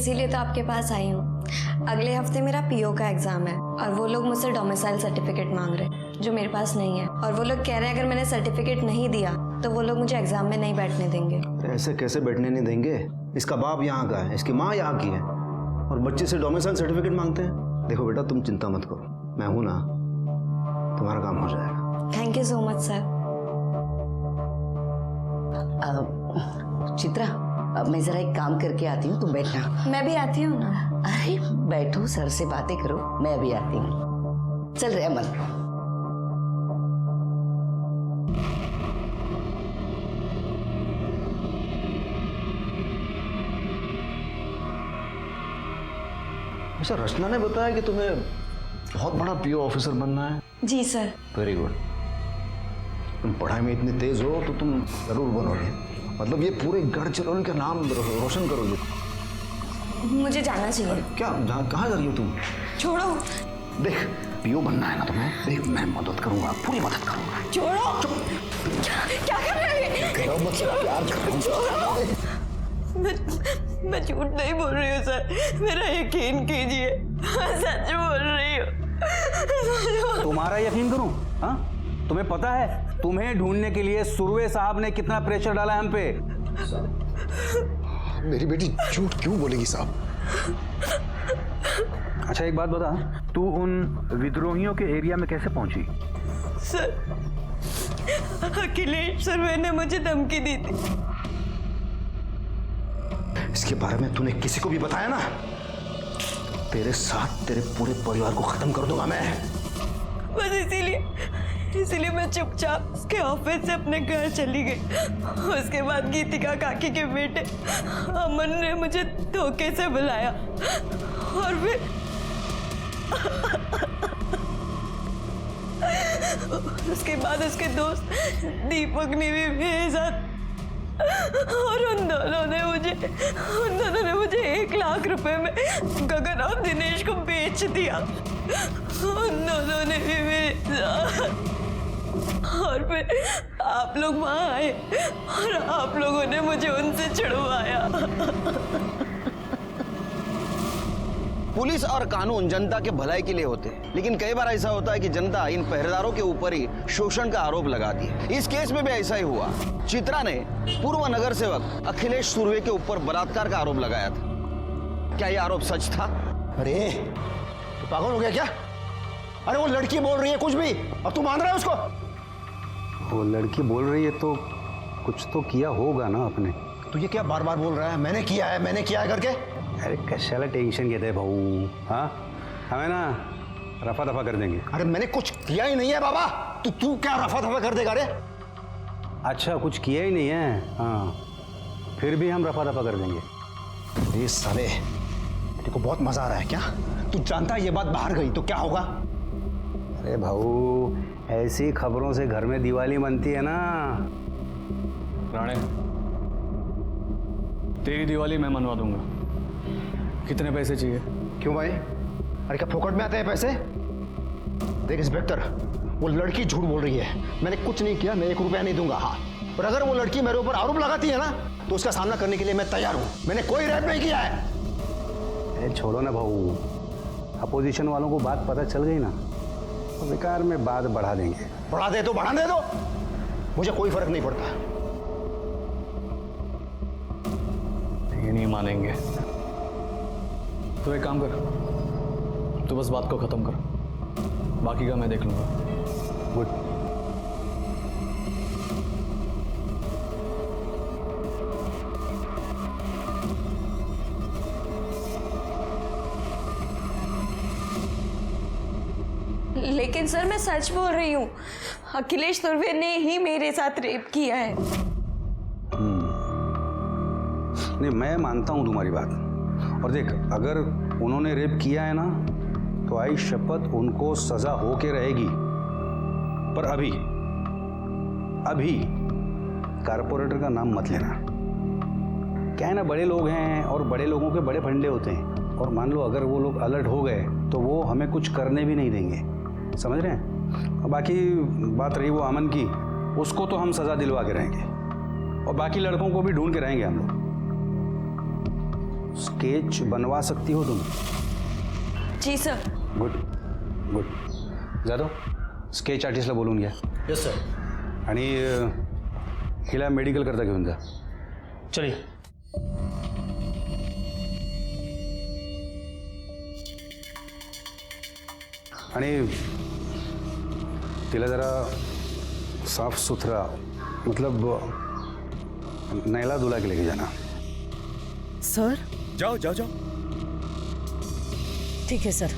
इसीलिए तो आपके पास आई हूँ। अगले हफ्ते मेरा पीओ का एग्जाम है और वो लोग मुझसे डोमिसाइल सर्टिफिकेट मांग रहे हैं जो मेरे पास नहीं है, और वो लोग कह रहे हैं अगर मैंने सर्टिफिकेट नहीं दिया तो वो लोग मुझे एग्जाम में नहीं बैठने देंगे। ऐसे कैसे बैठने नहीं देंगे? इसका बाप यहाँ का है, इसकी माँ यहाँ की है, और बच्चे से डोमिसाइल सर्टिफिकेट मांगते हैं। देखो बेटा, तुम चिंता मत करो, मैं हूं ना, तुम्हारा काम हो जाएगा। Thank you so much sir. Chitra, मैं जरा एक काम करके आती हूँ, तुम बैठना। मैं भी आती हूँ ना। अरे बैठो, सर से बातें करो, मैं अभी आती हूँ। चल रहे अमन। अच्छा, रचना ने बताया कि तुम्हें बहुत बड़ा पीओ ऑफिसर बनना है। जी सर। Very good. तुम पढ़ाई में इतनी तेज हो तो तुम जरूर बनोगे, मतलब ये पूरे गढ़चिरौली का नाम रोशन करोगे। मुझे जाना चाहिए। क्या, कहाँ जा रही हो तुम? छोड़ो। देख, पीओ बनना है ना तुम्हें, देख मैं मदद करूंगा, पूरी मदद करूंगा। छोड़ो। क्या कर रहे हैं? प्यार करूंगा। मैं झूठ नहीं बोल रही हूँ सर, मेरा यकीन कीजिए, मैं सच बोल रही हूँ। तुम्हारा यकीन करूं? हाँ, तुम्हें पता है तुम्हें ढूंढने के लिए सुरवे साहब ने कितना प्रेशर डाला है हम पे? मेरी बेटी झूठ क्यों बोलेगी साहब? अच्छा एक बात बता, तू उन विद्रोहियों के एरिया में कैसे पहुंची? सर, अखिलेश सुरवे ने मुझे धमकी दी थी। इसके बारे में तूने किसी को भी बताया ना, तेरे साथ तेरे पूरे परिवार को खत्म कर दूंगा मैं। बस इसीलिए मैं चुपचाप उसके ऑफिस से अपने घर चली गई। उसके बाद गीतिका काकी के बेटे अमन ने मुझे धोखे से बुलाया और फिर उसके बाद उसके दोस्त दीपक ने भी भेजा और उन दोनों ने मुझे 1 लाख रुपए में गगन और दिनेश को बेच दिया। उन दोनों ने भी मेरे, और फिर आप लोग वहां आए और आप लोगों ने मुझे उनसे छुड़वाया। पुलिस और कानून जनता के भलाई के लिए होते हैं, लेकिन कई बार ऐसा होता है कि जनता इन पहरेदारों के ऊपर ही शोषण का आरोप लगाती है। इस केस में भी ऐसा ही हुआ। चित्रा ने पूर्व नगर सेवक अखिलेश सुरवे के ऊपर बलात्कार का आरोप लगाया था। क्या यह आरोप सच था? अरे तू पागल हो गया क्या? अरे वो लड़की बोल रही है कुछ भी, अब तू मान रहा है उसको? वो लड़की बोल रही है तो कुछ तो किया होगा ना आपने। तू ये क्या बार बार बोल रहा है, मैंने किया है करके? अरे कशाला टेंशन घेते भाऊ, हाँ हमें ना रफा दफा कर देंगे। अरे मैंने कुछ किया ही नहीं है बाबा, तू क्या रफा दफा कर देगा? रे अच्छा कुछ किया ही नहीं है, हाँ फिर भी हम रफा दफा कर देंगे। ये साले, तेरे को बहुत मजा आ रहा है क्या? तू जानता है ये बात बाहर गई तो क्या होगा? अरे भाऊ, ऐसी खबरों से घर में दिवाली बनती है ना। राणे, तेरी दिवाली मैं मनवा दूंगा। कितने पैसे चाहिए? क्यों भाई? अरे क्या फोकट में आते हैं पैसे? देख इंस्पेक्टर, वो लड़की झूठ बोल रही है, मैंने कुछ नहीं किया, मैं 1 रुपया नहीं दूंगा। हाँ, और अगर वो लड़की मेरे ऊपर आरोप लगाती है ना तो उसका सामना करने के लिए मैं तैयार हूँ। मैंने कोई रेप नहीं किया है। अरे छोड़ो ना भाऊ, अपोजिशन वालों को बात पता चल गई ना तो बेकार में बात बढ़ा देंगे। बढ़ा दे तो बढ़ा दे दो, मुझे कोई फर्क नहीं पड़ता। ये नहीं मानेंगे तो एक काम कर, तू बस बात को खत्म कर, बाकी का मैं देख लूंगा। गुड। लेकिन सर मैं सच बोल रही हूँ, अखिलेश सुरवे ने ही मेरे साथ रेप किया है। नहीं, मैं मानता हूं तुम्हारी बात, और देख अगर उन्होंने रेप किया है ना तो आई शपथ उनको सजा हो के रहेगी। पर अभी कारपोरेटर का नाम मत लेना। क्या है ना, बड़े लोग हैं और बड़े लोगों के बड़े फंडे होते हैं, और मान लो अगर वो लोग अलर्ट हो गए तो वो हमें कुछ करने भी नहीं देंगे, समझ रहे हैं? और बाकी बात रही वो अमन की, उसको तो हम सजा दिलवा के रहेंगे, और बाकी लड़कों को भी ढूंढ के रहेंगे हम लोग। स्केच बनवा सकती हो तुम? जी sir. Good good. Jadhav, sketch आर्टिस्टला बोलून घ्या. Yes sir. आणि हिला मेडिकल करता घेऊन जा. चलिए. आणि तिला जरा साफ सुथरा मतलब नैला धुला के लेके जाना. सर. जाओ जाओ जाओ. ठीक है सर.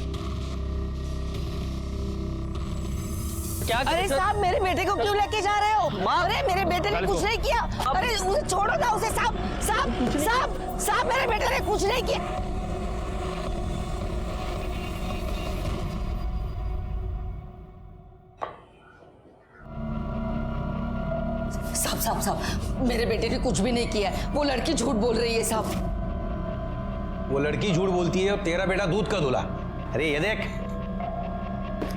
क्या अरे साहब, मेरे बेटे को क्यों लेके जा रहे हो? अरे मेरे बेटे ने कुछ नहीं किया. अरे उसे छोड़ो ना उसे. साहब साहब साहब साहब, मेरे बेटे ने कुछ नहीं किया. साहब साहब साहब, मेरे बेटे ने कुछ भी नहीं किया. वो लड़की झूठ बोल रही है साहब. वो लड़की झूठ बोलती है और तेरा बेटा दूध का दूल्हा. अरे ये देख,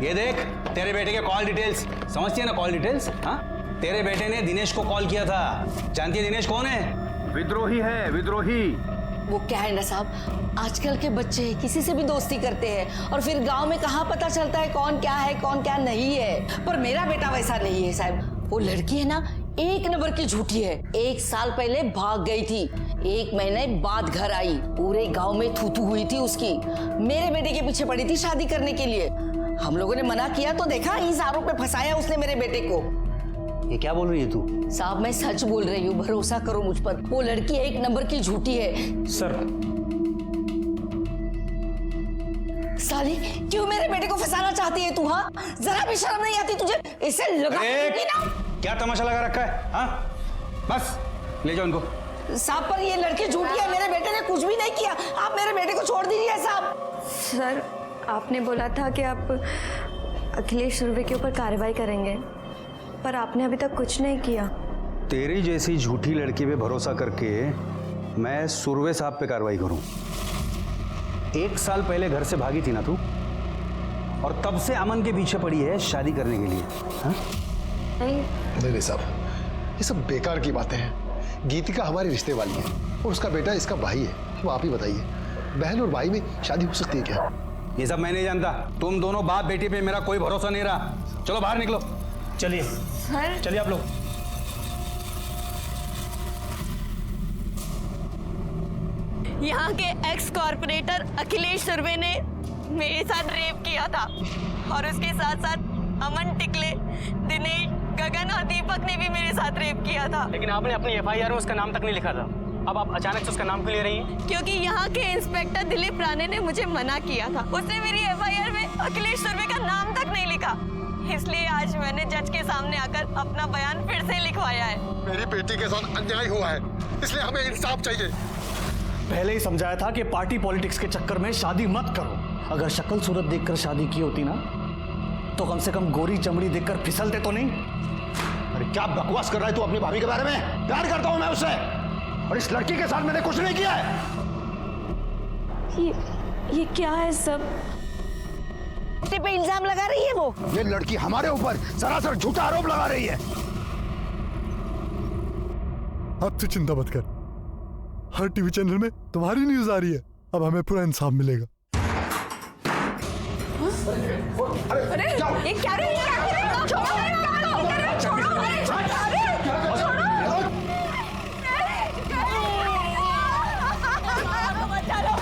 ये देख तेरे बेटे के कॉल डिटेल्स. समझती है ना कॉल डिटेल्स? हाँ, तेरे बेटे ने दिनेश को कॉल किया था. जानती है दिनेश कौन है? विद्रोही है, विद्रोही. वो क्या है ना साहब, आजकल के बच्चे किसी से भी दोस्ती करते हैं और फिर गांव में कहाँ पता चलता है कौन क्या है कौन क्या नहीं है. पर मेरा बेटा वैसा नहीं है साहब. वो लड़की है ना, एक नंबर की झूठी है. 1 साल पहले भाग गई थी, 1 महीने बाद घर आई. पूरे गांव में थू-थू हुई थी उसकी. मेरे बेटे के पीछे पड़ी थी शादी करने के लिए. हम लोगों ने मना किया तो देखा, इस आरोप पे फंसाया उसने मेरे बेटे को. ये क्या बोल रही है तू? साहब मैं सच बोल रही हूँ, भरोसा करो मुझ पर. वो लड़की 1 नंबर की झूठी है. सर. साली, क्यों मेरे बेटे को फंसाना चाहती है तू? हाँ, जरा भी शर्म नहीं आती तुझे? इससे लगा ना. क्या तमाशा लगा रखा है? हाँ, बस ले जाओ इनको. साहब पर ये लड़की झूठी है. मेरे बेटे ने कुछ भी नहीं किया. आप मेरे बेटे को छोड़ दीजिए साहब. सर, आपने बोला था कि आप अखिलेश सुरवे के ऊपर कार्रवाई करेंगे, पर आपने अभी तक कुछ नहीं किया. तेरी जैसी झूठी लड़की पे भरोसा करके मैं सुरवे साहब पे कार्रवाई करूं? 1 साल पहले घर से भागी थी ना तू, और तब से अमन के पीछे पड़ी है शादी करने के लिए. हाँ? नहीं साहब, ये सब बेकार की बातें हैं. गीतिका हमारे रिश्ते वाली है और उसका बेटा इसका भाई है. अब आप ही बताइए, बहन और भाई में शादी हो सकती है क्या? ये सब मैं नहीं जानता. तुम दोनों बाप बेटी पे मेरा कोई भरोसा नहीं रहा. चलो बाहर निकलो. चलिए. सर. चलिए आप लोग. यहाँ के एक्स कॉर्पोरेटर अखिलेश सुरवे ने मेरे साथ रेप किया था और उसके साथ साथ अमन टिकले, दिनेश, गगन और दीपक ने भी मेरे साथ रेप किया था. लेकिन आपने अपनी FIR में उसका नाम तक नहीं लिखा था. अब आप अचानक से उसका नाम क्यों ले रही हैं? क्योंकि यहाँ के इंस्पेक्टर दिलीप राणे ने मुझे मना किया था. उसने मेरी FIR में अखिलेश सुरवे का नाम तक नहीं लिखा. इसलिए आज मैंने जज के सामने आकर अपना बयान फिर से लिखवाया है. मेरी बेटी के साथ अन्याय हुआ है, इसलिए हमें इंसाफ चाहिए. पहले ही समझाया था कि पार्टी पॉलिटिक्स के चक्कर में शादी मत करो. अगर शक्ल सूरत देखकर शादी की होती ना, तो कम से कम गोरी चमड़ी देखकर फिसलते तो नहीं. अरे क्या बकवास कर रहा है तू अपनी भाभी के बारे में? प्यार करता हूं मैं उससे, और इस लड़की के साथ मैंने कुछ नहीं किया है. ये क्या है सब? पे इल्जाम लगा रही है वो. ये लड़की हमारे ऊपर सरासर झूठा आरोप लगा रही है. अब तू चिंता मत कर, हर टीवी चैनल में तुम्हारी न्यूज आ रही है. अब हमें पूरा इंसाफ मिलेगा. अरे ये क्या रे? छोड़ो मेरे को! छोड़ो! अरे छोड़ो! बचा लो!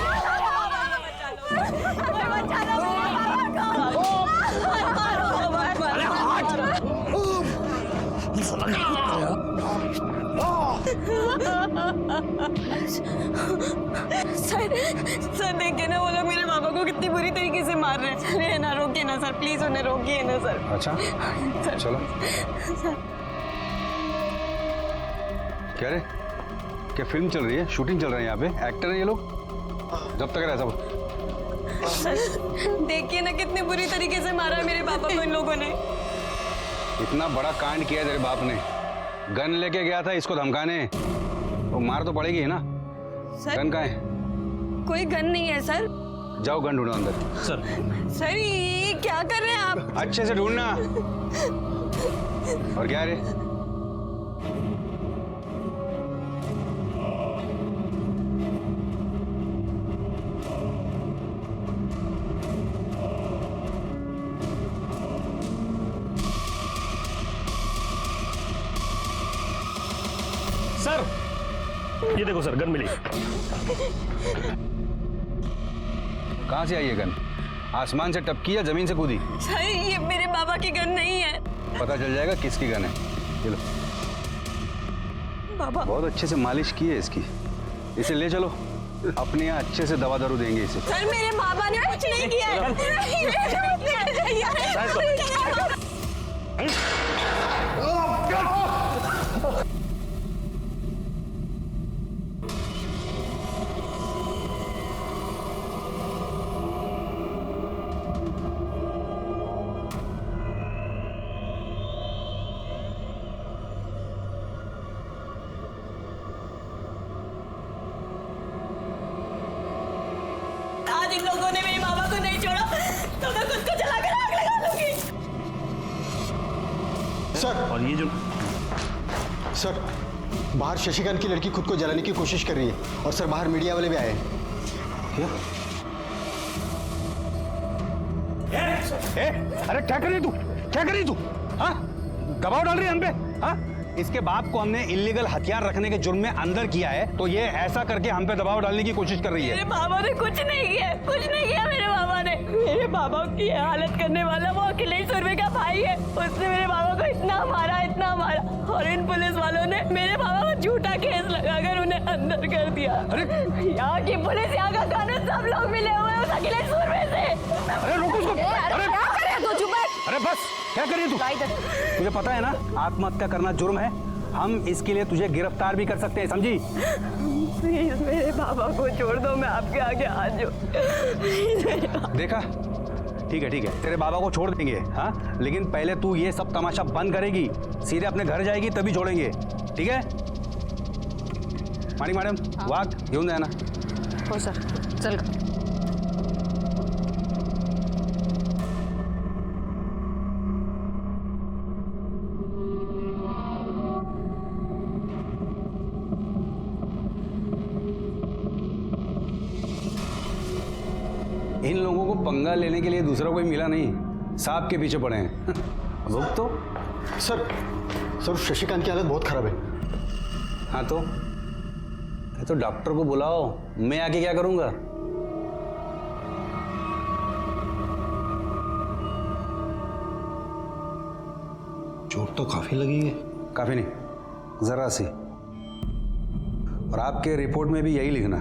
बचा लो! सर देखिए ना, वो लोग मेरे पापा को कितनी बुरी तरीके से मार रहे हैं. अरे ना, रोकिए ना सर, प्लीज उन्हें रोकिए ना सर. अच्छा सर. चलो. सर. क्या रे, क्या फिल्म चल रही है? शूटिंग चल रहा है यहाँ पे? एक्टर हैं ये लोग? जब तक रहा सब. देखिए ना, कितनी बुरी तरीके से मारा है मेरे पापा को इन लोगों ने. इतना बड़ा कांड किया तेरे बाप ने. गन लेके गया था इसको धमकाने. तो मार तो पड़ेगी है ना. सर, गन कहाँ है? कोई गन नहीं है सर. जाओ गन ढूंढो अंदर. सर. सर ये क्या कर रहे हैं आप? अच्छे से ढूंढना. और क्या रे? ये देखो सर, गन मिली। कहाँ से आई ये गन? आसमान से टपकी या जमीन से कूदी? सर ये मेरे बाबा की गन नहीं है। पता चल जाएगा किसकी गन है। चलो, बाबा बहुत अच्छे से मालिश की है इसकी। इसे ले चलो, अपने यहाँ अच्छे से दवा दारू देंगे इसे। सर मेरे बाबा ने कुछ नहीं किया है। आज इन लोगों ने मेरे बाबा को नहीं छोड़ा तो मैं खुद को जलाकर आग लगा लूंगी। सर और ये जो सर, बाहर शशिकांत की लड़की खुद को जलाने की कोशिश कर रही है और सर बाहर मीडिया वाले भी आए हैं। क्या? अरे क्या कर रही तू? क्या कर रही तू? हाँ, दबाव डाल रही है हम पे? हाँ, इसके बाप को हमने इलीगल हथियार रखने के जुर्म में अंदर किया है, तो ये ऐसा करके हम पे दबाव डालने की कोशिश कर रही है। मेरे बाबा ने कुछ नहीं किया, कुछ नहीं किया मेरे बाबा ने। मेरे बाबा की हालत करने वाला वो अखिलेश सुरभि का भाई है। उसने मेरे बाबा को इतना मारा और इन पुलिस वालों ने मेरे बाबा को झूठा केस लगाकर उन्हें अंदर कर दिया। अरे यहाँ की पुलिस, यहाँ का कानून, सब लोग मिले हुए हैं उस अखिलेश सुरभि से। अरे रोको उसको। अरे क्या करे तू? चुप बैठ। अरे बस, क्या कर रही है तू? तुझे पता है ना आत्महत्या करना जुर्म है। हम इसके लिए तुझे गिरफ्तार भी कर सकते हैं, समझी? प्लीज मेरे बाबा को छोड़ दो, मैं आपके आगे हाथ जोड़। देखा, ठीक है तेरे बाबा को छोड़ देंगे, हाँ, लेकिन पहले तू ये सब तमाशा बंद करेगी, सीधे अपने घर जाएगी तभी छोड़ेंगे, ठीक है? माणिक मॅडम, वाघ घेऊन जाए ना। हो सर, चल। इन लोगों को पंगा लेने के लिए दूसरा कोई मिला नहीं, सांप के पीछे पड़े हैं। रुक तो। सर शशिकांत की हालत बहुत खराब है। हाँ तो डॉक्टर को बुलाओ, मैं आके क्या करूंगा? चोट तो काफी लगी है। काफी नहीं, जरा सी। और आपके रिपोर्ट में भी यही लिखना।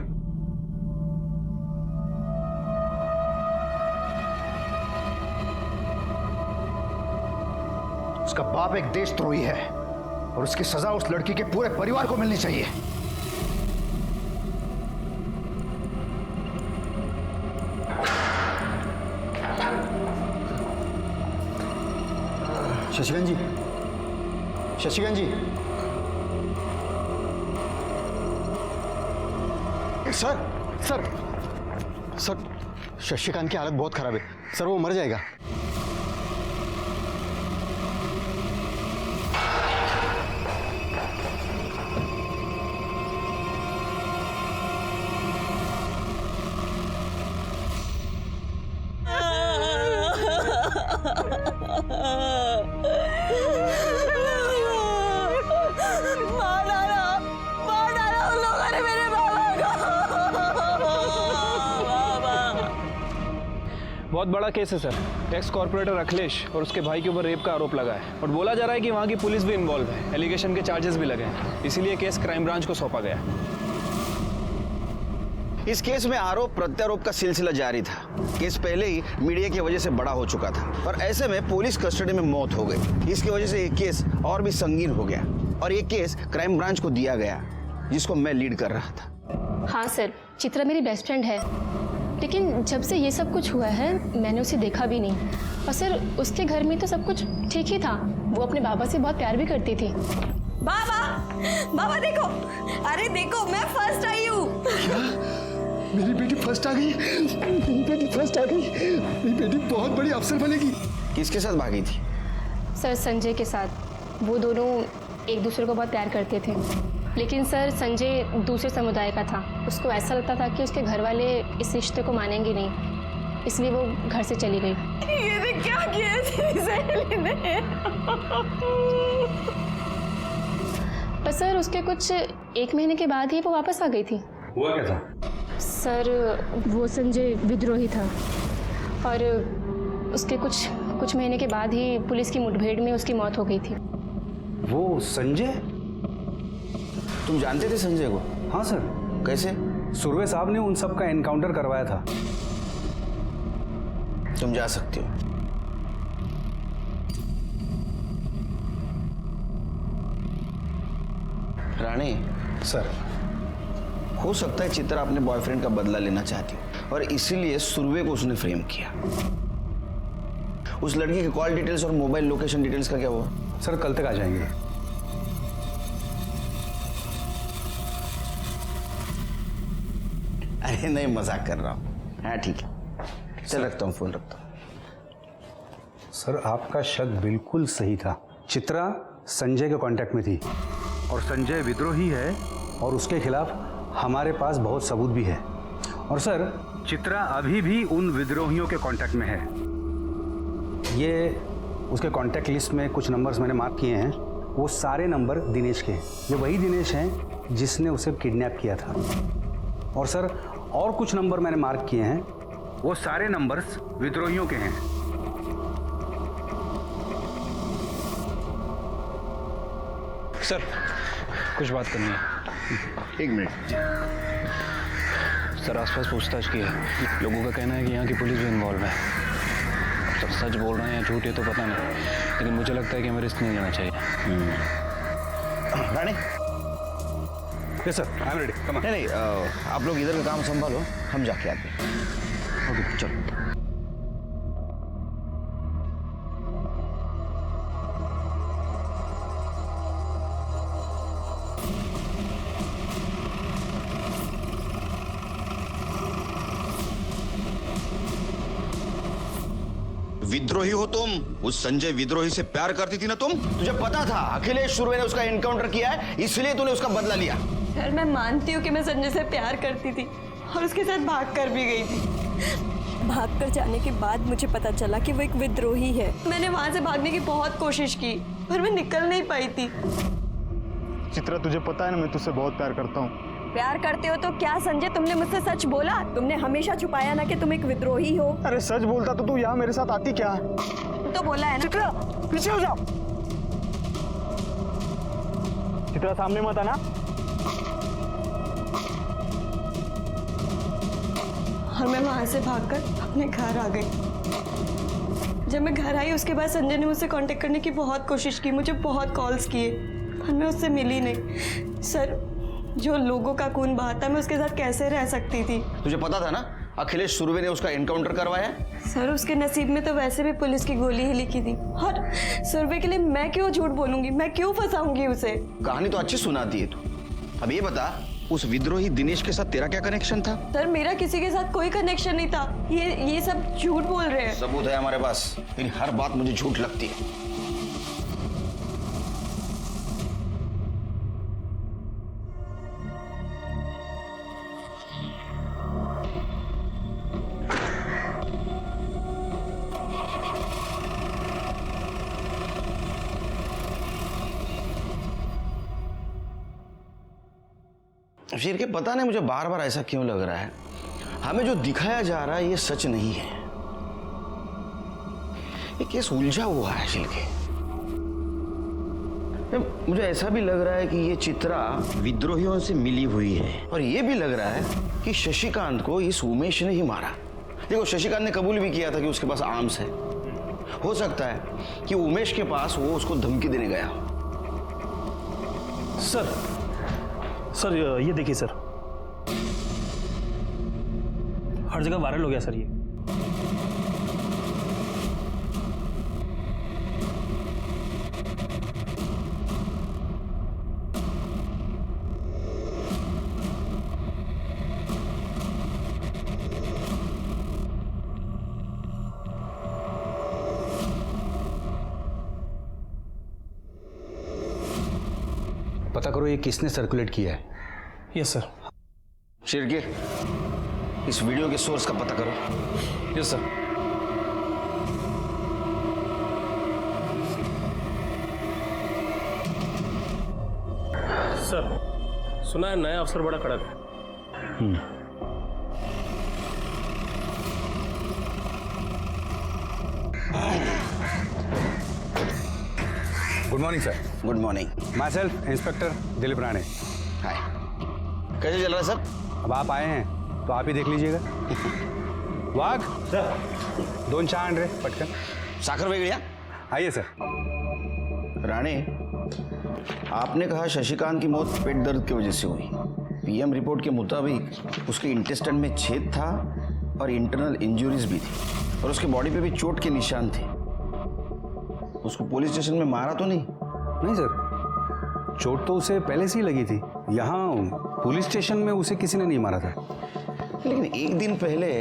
उसका बाप एक देशद्रोही है और उसकी सजा उस लड़की के पूरे परिवार को मिलनी चाहिए। शशिकांत जी, सर शशिकांत की हालत बहुत खराब है सर, वो मर जाएगा। मार डाला उन लोगों ने मेरे बाबा को। बहुत बड़ा केस है सर। एक्स कॉर्पोरेटर अखिलेश और उसके भाई के ऊपर रेप का आरोप लगा है और बोला जा रहा है कि वहाँ की पुलिस भी इन्वॉल्व है। एलिगेशन के चार्जेस भी लगे हैं, इसीलिए केस क्राइम ब्रांच को सौंपा गया। इस केस में आरोप प्रत्यारोप का सिलसिला जारी था। केस पहले ही मीडिया की वजह से बड़ा हो चुका था और ऐसे में पुलिस कस्टडी में मौत हो गई। इसकी वजह से ये केस और भी संगीन हो गया और ये केस क्राइम ब्रांच को दिया गया, जिसको मैं लीड कर रहा था। हाँ सर, चित्रा मेरी बेस्ट फ्रेंड है, लेकिन जब से ये सब कुछ हुआ है मैंने उसे देखा भी नहीं। और सर उसके घर में तो सब कुछ ठीक ही था, वो अपने बाबा से बहुत प्यार भी करती थी। बाबा देखो, अरे देखो मैं फर्स्ट आई हूँ। मेरी बेटी फर्स्ट आ गई। मेरी बेटी बहुत बड़ी अफसर बनेगी। किसके साथ भागी थी? सर संजय के साथ। वो दोनों एक दूसरे को बहुत प्यार करते थे, लेकिन सर संजय दूसरे समुदाय का था। उसको ऐसा लगता था कि उसके घर वाले इस रिश्ते को मानेंगे नहीं, इसलिए वो घर से चली गई। ये क्या किया सहेली ने? पर सर उसके कुछ 1 महीने के बाद ही वो वापस आ गई थी। हुआ क्या था? सर वो संजय विद्रोही था और उसके कुछ महीने के बाद ही पुलिस की मुठभेड़ में उसकी मौत हो गई थी। वो संजय? तुम जानते थे संजय को? हाँ सर। कैसे? सुरवे साहब ने उन सब का एनकाउंटर करवाया था। तुम जा सकते हो। रानी सर, हो सकता है चित्रा अपने बॉयफ्रेंड का बदला लेना चाहती हो और इसीलिए सुरवे को उसने फ्रेम किया। उस लड़की के कॉल डिटेल्स और मोबाइल लोकेशन डिटेल्स का क्या हुआ? सर कल तक आ जाएंगे। अरे नहीं, मजाक कर रहा हूँ। हाँ ठीक है, चल रखता हूँ, फोन रखता हूँ। सर आपका शक बिल्कुल सही था। चित्रा संजय के कांटेक्ट में थी और संजय विद्रोही है और उसके खिलाफ हमारे पास बहुत सबूत भी है। और सर चित्रा अभी भी उन विद्रोहियों के कांटेक्ट में है। ये उसके कांटेक्ट लिस्ट में कुछ नंबर्स मैंने मार्क किए हैं। वो सारे नंबर दिनेश के हैं। ये वही दिनेश हैं जिसने उसे किडनैप किया था। और सर और कुछ नंबर मैंने मार्क किए हैं, वो सारे नंबर्स विद्रोहियों के हैं। सर कुछ बात करनी है। 1 मिनट। सर आसपास पूछताछ की है, लोगों का कहना है कि यहाँ की पुलिस भी इन्वॉल्व है। सर सच बोल रहे हैं या झूठ है तो पता नहीं, लेकिन मुझे लगता है कि हमें रिस्क नहीं लेना चाहिए। Rani yes sir, I am ready. Come on. नहीं, आप लोग इधर का काम संभालो, हम जाके आते हैं। ओके चलो। विद्रोही हो तुम? उस संजय विद्रोही से प्यार करती थी ना तुम? तुझे पता था अखिलेश सुरवे ने उसका एनकाउंटर किया है, इसलिए तूने उसका बदला लिया। सर मैं मानती हूँ कि मैं संजय से प्यार करती थी और उसके साथ भाग कर भी गई थी। भाग कर जाने के बाद मुझे पता चला कि वो एक विद्रोही है। मैंने वहां से भागने की बहुत कोशिश की पर मैं निकल नहीं पाई थी। चित्रा तुझे पता है ना मैं तुझसे बहुत प्यार करता हूँ। प्यार करते हो तो क्या संजय तुमने मुझसे सच बोला? तुमने हमेशा छुपाया ना कि तुम एक विद्रोही हो। अरे सच बोलता तो तू यहाँ मेरे साथ आती क्या? तो बोला है ना। चित्रा पीछे हो जाओ। चित्रा सामने मत आना। और मैं वहां से भागकर अपने घर आ गई। जब मैं घर आई उसके बाद संजय ने मुझसे कांटेक्ट करने की बहुत कोशिश की, मुझे बहुत कॉल्स किए पर मैं उससे मिली नहीं। सर जो लोगों का खून बहाता मैं उसके साथ कैसे रह सकती थी? तुझे पता था ना अखिलेश सुरवे ने उसका एनकाउंटर करवाया? सर उसके नसीब में तो वैसे भी पुलिस की गोली ही लिखी थी और सुरवे के लिए मैं क्यों झूठ बोलूंगी? मैं क्यों फंसाऊंगी उसे? कहानी तो अच्छी सुनाती है तू। अब ये बता उस विद्रोही दिनेश के साथ तेरा क्या कनेक्शन था? सर मेरा किसी के साथ कोई कनेक्शन नहीं था। ये सब झूठ बोल रहे हैं। सबूत है हमारे पास, लेकिन हर बात मुझे झूठ लगती है। शेर के पता नहीं मुझे बार बार ऐसा क्यों लग रहा है, हमें जो दिखाया जा रहा है ये सच नहीं है। ये केस उलझा हुआ है शिल्के। मुझे ऐसा भी लग रहा है कि ये चित्रा विद्रोहियों से मिली हुई है और ये भी लग रहा है कि शशिकांत को इस उमेश ने ही मारा। देखो शशिकांत ने कबूल भी किया था कि उसके पास आर्म्स है। हो सकता है कि उमेश के पास वो उसको धमकी देने गया। सर ये देखिए सर, हर जगह वायरल हो गया सर ये। पता करो ये किसने सर्कुलेट किया है। Yes sir. शिरके इस वीडियो के सोर्स का पता करो। Yes sir. सुना है नया अफसर बड़ा कड़क है। Good morning sir. Good morning. Myself inspector Dilip Rane. Hi, कैसे चल रहा है सब? अब आप आए हैं तो आप ही देख लीजिएगा। वाघ सर, 2 चहा आण रे पटकन। साखर वेगळी? आइए सर। राणे, आपने कहा शशिकांत की मौत पेट दर्द की वजह से हुई। पीएम रिपोर्ट के मुताबिक उसके इंटेस्टाइन में छेद था और इंटरनल इंजरीज भी थी और उसके बॉडी पे भी चोट के निशान थे। उसको पुलिस स्टेशन में मारा तो नहीं? नहीं सर, चोट तो उसे पहले से ही लगी थी। यहाँ पुलिस स्टेशन में उसे किसी ने नहीं मारा था। लेकिन एक दिन पहले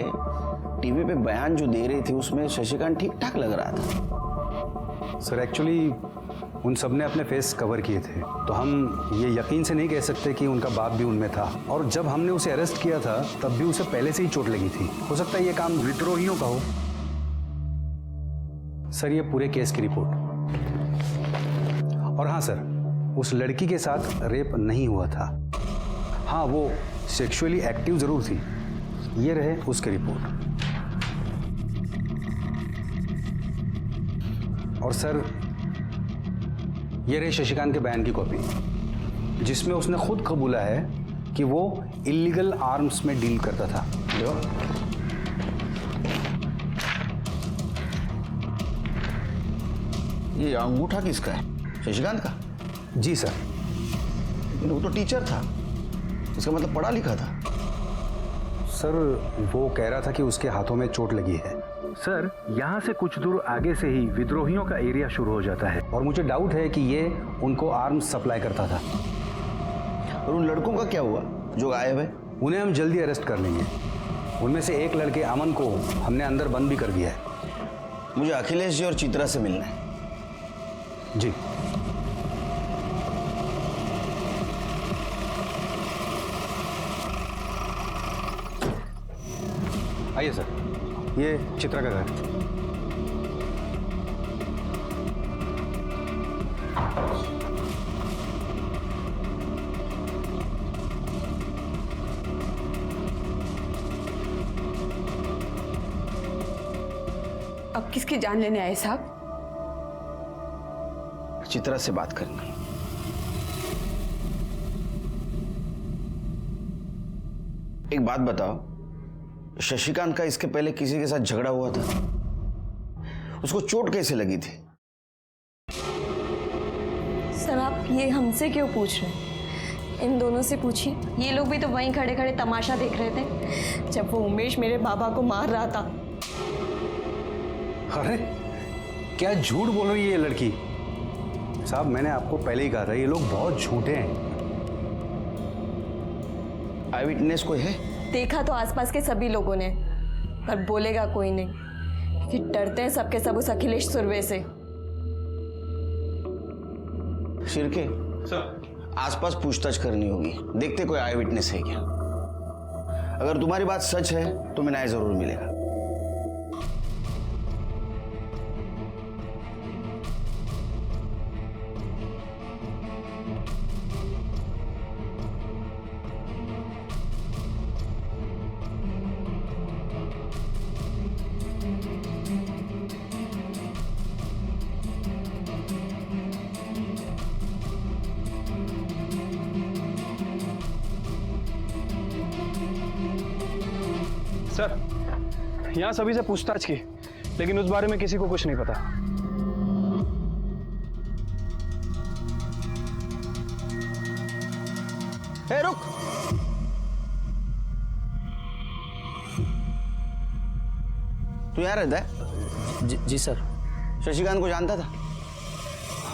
टीवी पे बयान जो दे रहे थे उसमें शशिकांत ठीक ठाक लग रहा था। सर एक्चुअली उन सब ने अपने फेस कवर किए थे, तो हम ये यकीन से नहीं कह सकते कि उनका बाप भी उनमें था। और जब हमने उसे अरेस्ट किया था तब भी उसे पहले से ही चोट लगी थी। हो सकता है ये काम विद्रोहियों का हो। सर ये पूरे केस की रिपोर्ट। और हाँ सर, उस लड़की के साथ रेप नहीं हुआ था। हाँ, वो सेक्सुअली एक्टिव जरूर थी। ये रहे उसकी रिपोर्ट। और सर ये रहे शशिकांत के बयान की कॉपी, जिसमें उसने खुद कबूला है कि वो इलीगल आर्म्स में डील करता था। ये अंगूठा किसका है? शशिकांत का? जी सर। लेकिन वो तो टीचर था, इसका मतलब पढ़ा लिखा था। सर वो कह रहा था कि उसके हाथों में चोट लगी है। सर यहाँ से कुछ दूर आगे से ही विद्रोहियों का एरिया शुरू हो जाता है और मुझे डाउट है कि ये उनको आर्म्स सप्लाई करता था। और उन लड़कों का क्या हुआ जो गायब है? उन्हें हम जल्दी अरेस्ट कर लेंगे। उनमें से एक लड़के अमन को हमने अंदर बंद भी कर दिया है। मुझे अखिलेश जी और चित्रा से मिलना है। जी। आइए सर, ये चित्रा का घर। अब किसकी जान लेने आए साहब? चित्रा से बात करनी। एक बात बताओ, शशिकांत का इसके पहले किसी के साथ झगड़ा हुआ था? उसको चोट कैसे लगी थी? सर आप ये हमसे क्यों पूछ रहे हैं? इन दोनों से पूछिए। ये लोग भी तो वहीं खड़े खड़े तमाशा देख रहे थे जब वो उमेश मेरे बाबा को मार रहा था। अरे क्या झूठ बोल रही है ये लड़की? साहब मैंने आपको पहले ही कहा था, ये लोग बहुत झूठे हैं। आई विटनेस कोई है? देखा तो आसपास के सभी लोगों ने, पर बोलेगा कोई नहीं कि डरते हैं सबके सब उस अखिलेश सुरवे से। शिरके सर, आसपास पूछताछ करनी होगी, देखते कोई आई विटनेस है क्या। अगर तुम्हारी बात सच है तो मैं न्याय जरूर मिलेगा। सर यहाँ सभी से पूछताछ की, लेकिन उस बारे में किसी को कुछ नहीं पता। ए, रुक। तू यहाँ रहता है? जी सर। शशिकांत को जानता था?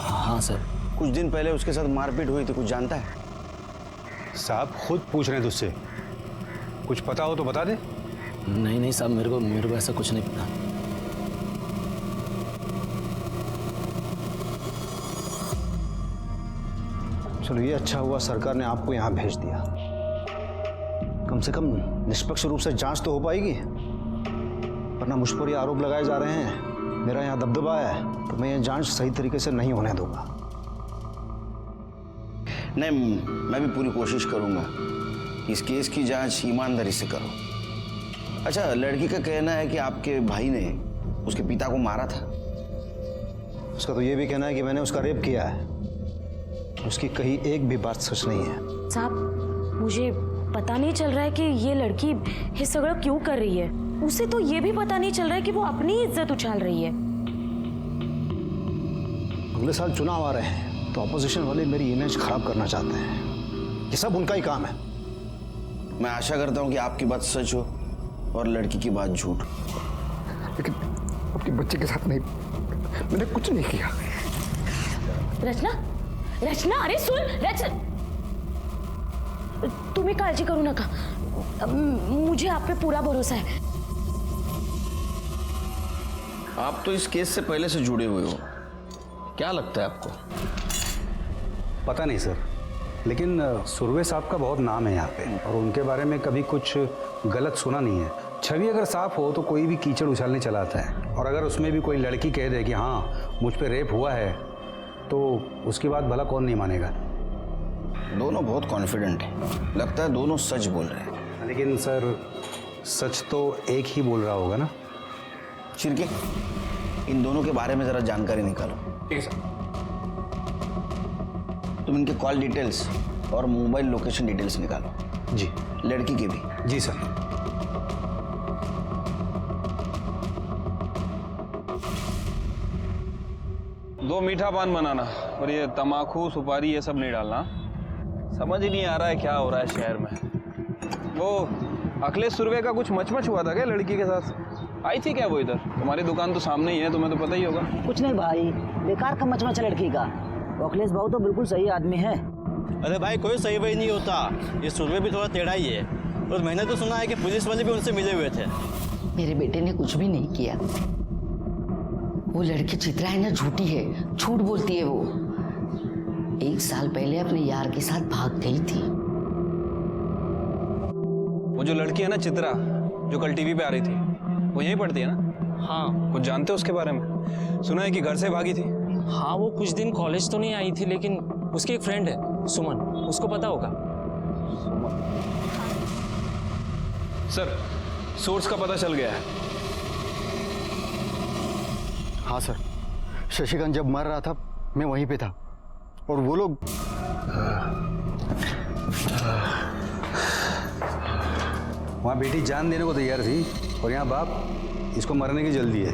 हाँ सर। कुछ दिन पहले उसके साथ मारपीट हुई थी, कुछ जानता है? साहब खुद पूछ रहे हैं तुझसे, कुछ पता हो तो बता दे। नहीं साहब, मेरे को ऐसा कुछ नहीं पता। चलो ये अच्छा हुआ सरकार ने आपको यहाँ भेज दिया, कम से कम निष्पक्ष रूप से जांच तो हो पाएगी। वरना मुझ पर ये आरोप लगाए जा रहे हैं, मेरा यहाँ दबदबा है, तो मैं ये जांच सही तरीके से नहीं होने दूंगा। नहीं, मैं भी पूरी कोशिश करूंगा। इस केस की जांच ईमानदारी से करो। अच्छा, लड़की का कहना है कि आपके भाई ने उसके पिता को मारा था। उसका तो ये भी कहना है कि मैंने उसका रेप किया है। उसकी कहीं एक भी बात सच नहीं है। साहब, मुझे पता नहीं चल रहा है कि ये लड़की ये सगळं क्यों कर रही है। उसे तो ये भी पता नहीं चल रहा है कि वो अपनी इज्जत उछाल रही है। अगले साल चुनाव आ रहे हैं तो ऑपोजिशन वाले मेरी इमेज खराब करना चाहते हैं। ये सब उनका ही काम है। मैं आशा करता हूं कि आपकी बात सच हो और लड़की की बात झूठ। लेकिन अपने बच्चे के साथ नहीं, मैंने कुछ नहीं किया। रचना, रचना, अरे सुन रचना, तुम्हें काळजी करू नका। मुझे आप पे पूरा भरोसा है। आप तो इस केस से पहले से जुड़े हुए हो, क्या लगता है आपको? पता नहीं सर, लेकिन सुरवे साहब का बहुत नाम है यहाँ पे और उनके बारे में कभी कुछ गलत सुना नहीं है। छवि अगर साफ हो तो कोई भी कीचड़ उछालने चला आता है, और अगर उसमें भी कोई लड़की कह दे कि हाँ मुझ पे रेप हुआ है तो उसकी बात भला कौन नहीं मानेगा। दोनों बहुत कॉन्फिडेंट हैं, लगता है दोनों सच बोल रहे हैं। लेकिन सर सच तो एक ही बोल रहा होगा ना। शिर्के, इन दोनों के बारे में जरा जानकारी निकालो। ठीक है सर। तुम इनके कॉल डिटेल्स और मोबाइल लोकेशन डिटेल्स निकालो। जी। लड़की के भी। जी सर। दो मीठा पान बनाना और ये तमाकू सुपारी ये सब नहीं डालना। समझ ही नहीं आ रहा है क्या हो रहा है शहर में। वो अखिलेश सुरवे का कुछ मचमच हुआ था क्या लड़की के साथ? आई थी क्या वो इधर? तुम्हारी दुकान तो सामने ही है, तुम्हें तो पता ही होगा। कुछ नहीं भाई, बेकार का मचमच लड़की का। अखिलेश भाऊ तो बिल्कुल सही आदमी है। अरे भाई, कोई सही वही नहीं होता। ये सुरवे भी थोड़ा टेढ़ा ही है। और मैंने तो सुना है कि पुलिस वाले भी उनसे मिले हुए थे। मेरे बेटे ने कुछ भी नहीं किया। वो लड़की चित्रा है ना, झूठी है, झूठ बोलती है। वो 1 साल पहले अपने यार के साथ भाग गई थी। वो जो लड़की है ना चित्रा, जो कल टीवी पे आ रही थी, वो यहीं पढ़ती है ना? हाँ। कुछ जानते हो उसके बारे में? सुना है कि घर से भागी थी। हाँ, वो कुछ दिन कॉलेज तो नहीं आई थी, लेकिन उसकी एक फ्रेंड है सुमन, उसको पता होगा। सर, सोर्स का पता चल गया है। हाँ सर, शशिकांत जब मर रहा था मैं वहीं पे था और वो लोग वहाँ बेटी जान देने को तैयार थी और यहाँ बाप इसको मरने की जल्दी है।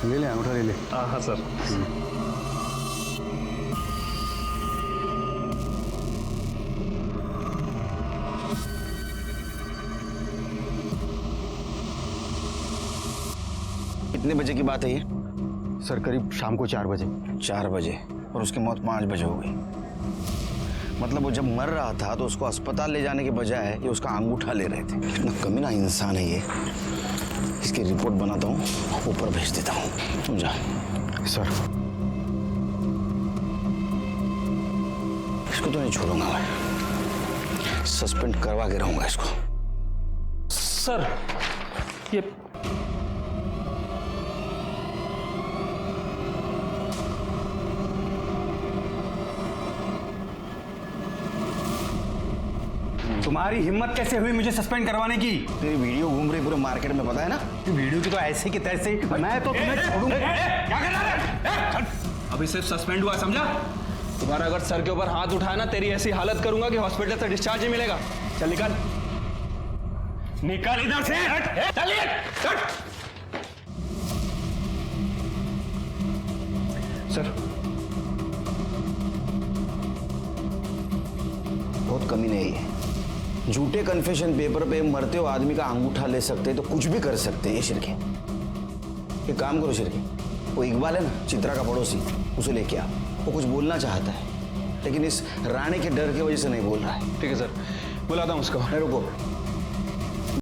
ले ले अंगूठा ले ले। हाँ सर। कितने बजे की बात है ये? सर करीब शाम को 4 बजे। 4 बजे और उसकी मौत 5 बजे हो गई। मतलब वो जब मर रहा था तो उसको अस्पताल ले जाने के बजाय ये उसका अंगूठा ले रहे थे। कितना कमीना इंसान है ये। इसकी रिपोर्ट बनाता हूँ, ऊपर भेज देता हूँ। समझा? सर इसको तो नहीं छोड़ूंगा मैं, सस्पेंड करवा के रहूंगा इसको। सर, ये तुम्हारी हिम्मत कैसे हुई मुझे सस्पेंड करवाने की? तेरी वीडियो घूम रही पूरे मार्केट में, पता है ना? वीडियो की तो ऐसे की तैसे मैं तो तुम्हें छोड़ूंगा। क्या कर रहा है? अभी सिर्फ सस्पेंड हुआ, समझा? तुम्हारा अगर सर के ऊपर हाथ उठाया ना, तेरी ऐसी हालत करूंगा कि हॉस्पिटल से डिस्चार्ज ही मिलेगा। चल निकल, निकल इधर से। चलिए, सर बहुत कमीने है ये। झूठे कन्फेशन पेपर पे मरते हो आदमी का अंगूठा ले सकते हैं तो कुछ भी कर सकते हैं ये शिरके। एक काम करो शिरके, वो इकबाल है ना चित्रा का पड़ोसी, उसे लेके आओ। वो कुछ बोलना चाहता है लेकिन इस राणे के डर की वजह से नहीं बोल रहा है। ठीक है सर, बुलाता हूँ उसको। रुको,